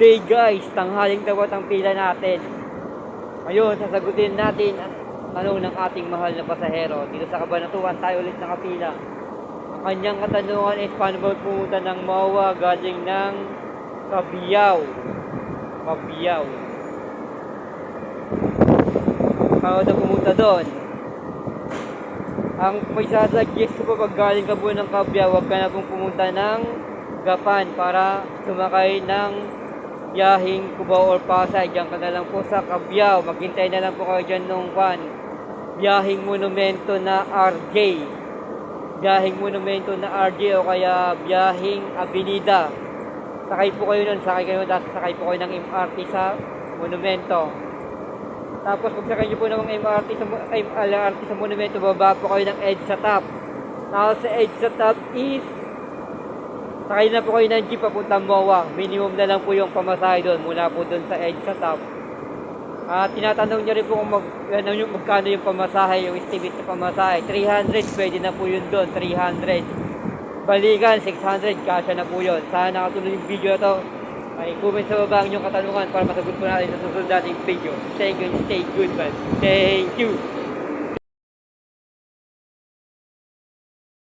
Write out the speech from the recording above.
Hey guys, tanghaling tawat ang pila natin. Ngayon, sasagutin natin ang tanong ng ating mahal na pasahero. Dito sa Cabanatuan, tayo ulit nakapila. Ang kanyang katanungan is paano ba pumunta ng MOA galing ng Cabiao. Cabiao. Paano na pumunta doon? Ang may sasuggest ko pa pag galing ka po ng Cabiao, huwag ka na pong pumunta ng Gapan para sumakay ng biyahing Cubao or Pasay. Diyan ka na lang po sa Cabiao. Maghintay na lang po kayo dyan nung biyahing monumento na RJ. Biyahing monumento na RJ o kaya biyahing Avenida. Sakay po kayo nun. Sakay po kayo ng MRT sa monumento. Tapos pag sakay nyo po ng LRT sa monumento, baba po kayo ng EDSA top. Tapos sa EDSA top is sakay na po kayo ng jeep papuntang MOA. Minimum na lang po yung pamasahe doon mula po doon sa EDSA top. Tinatanong nyo rin po kung magkano yung pamasahe, yung estimate na pamasahe. 300, pwede na po yun doon, 300. Balikan, 600, kasya na po yun. Sana nakatulong yung video na to. Ay, comment sa baba ang inyong katanungan para masagot po natin sa susunod nating video. Thank you, stay good man. Thank you.